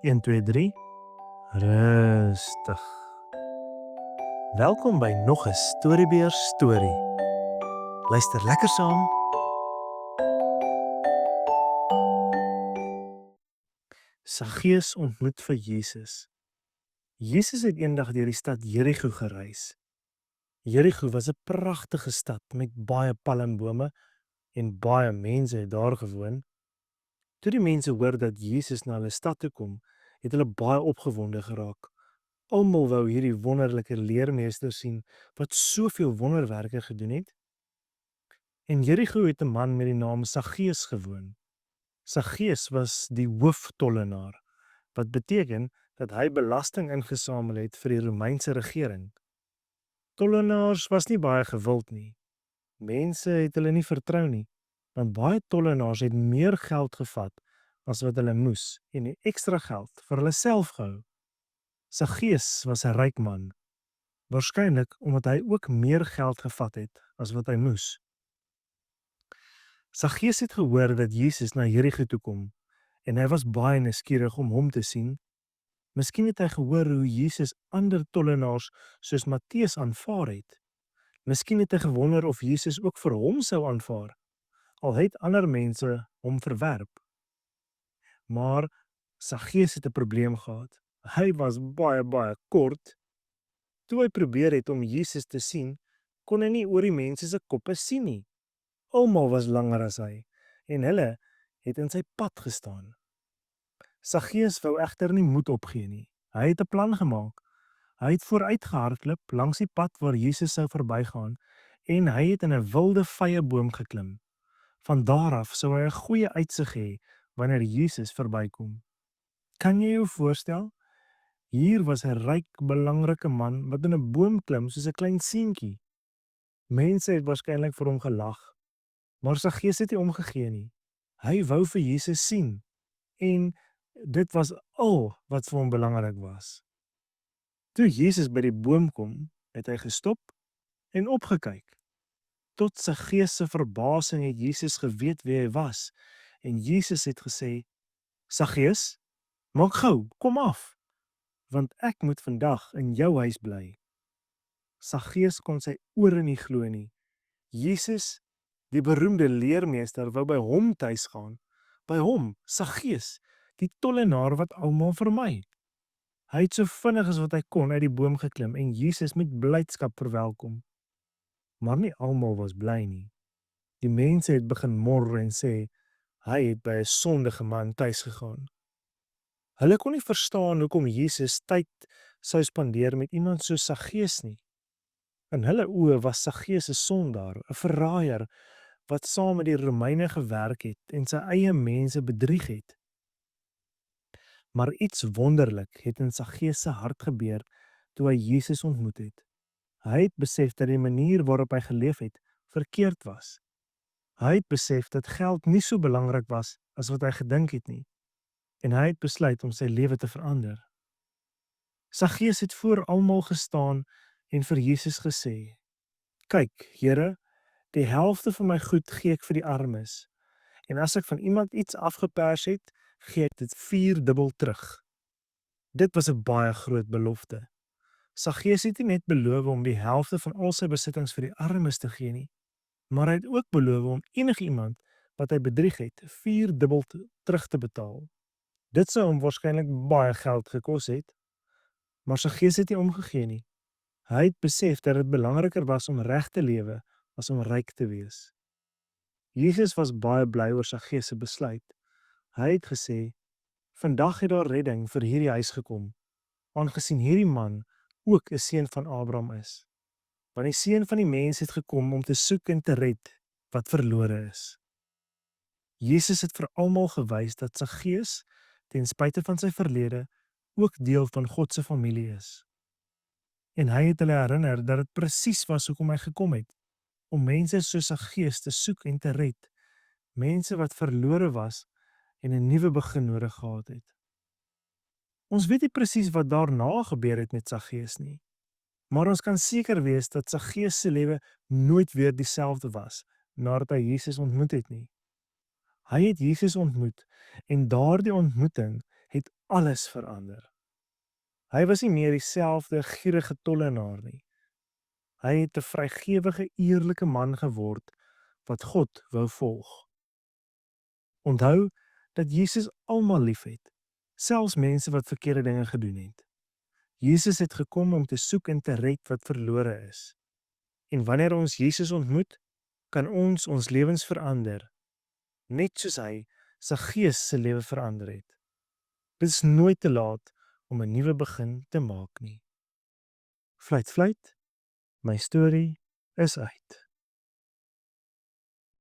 1, 2, 3. Rustig. Welkom by nog 'n Storybeer storie. Luister lekker saam. Saggeus ontmoet vir Jesus. Jesus het eendag deur die stad Jerigo gereis. Jerigo was 'n pragtige stad met baie palmbome en baie mense het daar gewoon. Toe die mense hoor dat Jesus na hulle stad toe kom, het hulle baie opgewonde geraak. Almal wou hierdie wonderlike leermeester sien wat soveel wonderwerke gedoen het. In Jerigo het 'n man met die naam Saggeus gewoon. Saggeus was die hooftollenaar, wat beteken dat hy belasting ingesamel het vir die Romeinse regering. Tollenaars was nie baie gewild nie. Mense het hulle nie vertrou nie, want baie tollenaars het meer geld gevat as wat hulle moes en die ekstra geld vir hulle self gehou. Saggeus was 'n ryk man, waarskynlik omdat hy ook meer geld gevat het as wat hy moes. Saggeus het gehoor dat Jesus na Jerigo toe kom en hy was baie nuuskierig om hom te sien. Miskien het hy gehoor hoe Jesus ander tollenaars soos Matteus aanvaar het. Miskien het hy gewonder of Jesus ook vir hom sou aanvaar, al het ander mense hom verwerp. Maar Saggeus het 'n probleem gehad. Hy was baie kort. Toe hy probeer het om Jesus te sien, kon hy nie oor die mense se koppe sien nie. Almal was langer as hy en hulle het in sy pad gestaan. Saggeus wou egter nie moed opgee nie. Hy het 'n plan gemaak. Hy het vooruit gehardloop langs die pad waar Jesus sou verbygaan en hy het in 'n wilde vyeboom geklim. Van daar af sou hy 'n goeie uitsig hê wanneer Jesus verbykom. Kan jy jou voorstel? Hier was 'n ryk, belangrike man wat in 'n boom klim soos 'n klein seentjie. Mense het waarskynlik vir hom gelag, maar Saggeus het nie omgegee nie. Hy wou vir Jesus sien en dit was al wat vir hom belangrik was. Toe Jesus by die boom kom, het hy gestop en opgekyk. Tot Saggeus se verbasing het Jesus geweet wie hy was en Jesus het gesê: "Saggeus, maak gou, kom af, want ek moet vandag in jou huis bly." Saggeus kon sy ore nie glo nie. Jesus, die beroemde leermeester, wou by hom tuis gaan. By hom, Saggeus, die tollenaar wat almal vermy. Hy het so vinnig as wat hy kon uit die boom geklim en Jesus met blydskap verwelkom. Maar nie almal was bly nie. Die mense het begin mor en sê hy het by 'n sondige man tuis gegaan. Hulle kon nie verstaan hoekom Jesus tyd sou spandeer met iemand soos Saggeus nie. In hulle oë was Saggeus 'n sondaar, 'n verraaier wat saam met die Romeine gewerk het en sy eie mense bedrieg het. Maar iets wonderlik het in Saggeus se hart gebeur toe hy Jesus ontmoet het. Hy het besef dat die manier waarop hy geleef het verkeerd was. Hy het besef dat geld nie so belangrik was as wat hy gedink het nie. En hy het besluit om sy lewe te verander. Saggeus het voor almal gestaan en vir Jesus gesê: "Kyk, Here, die helfte van my goed gee ek vir die armes. En as ek van iemand iets afgepers het, gee ek dit 4-dubbel terug." Dit was 'n baie groot belofte. Saggeus het nie net beloof om die helfte van al sy besittings vir die armes te gee nie, maar hy het ook beloof om enigiemand wat hy bedrieg het, 4-dubbel terug te betaal. Dit sou hom waarskynlik baie geld gekos het, maar Saggeus het nie omgegee nie. Hy het besef dat dit belangriker was om reg te lewe as om ryk te wees. Jesus was baie bly oor Saggeus se besluit. Hy het gesê: "Vandag het daar redding vir hierdie huis gekom, aangesien hierdie man ook 'n seun van Abraham is. Want die seun van die mens het gekom om te soek en te red wat verlore is." Jesus het vir almal gewys dat Saggeus, ten spyte van sy verlede, ook deel van God se familie is. En hy het hulle herinner dat dit presies was hoekom hy gekom het, om mense soos Saggeus te soek en te red, mense wat verlore was en 'n nuwe begin nodig gehad het. Ons weet nie presies wat daarna gebeur het met Saggeus nie, maar ons kan seker wees dat Saggeus se lewe nooit weer dieselfde was nadat hy Jesus ontmoet het nie. Hy het Jesus ontmoet en daardie ontmoeting het alles verander. Hy was nie meer dieselfde gierige tollenaar nie. Hy het 'n vrygewige, eerlike man geword wat God wou volg. Onthou dat Jesus almal liefhet, selfs mense wat verkeerde dinge gedoen het. Jesus het gekom om te soek en te red wat verlore is. En wanneer ons Jesus ontmoet, kan ons lewens verander, net soos hy sy gees se lewe verander het. Dit is nooit te laat om 'n nuwe begin te maak nie. Fluit, fluit, my storie is uit.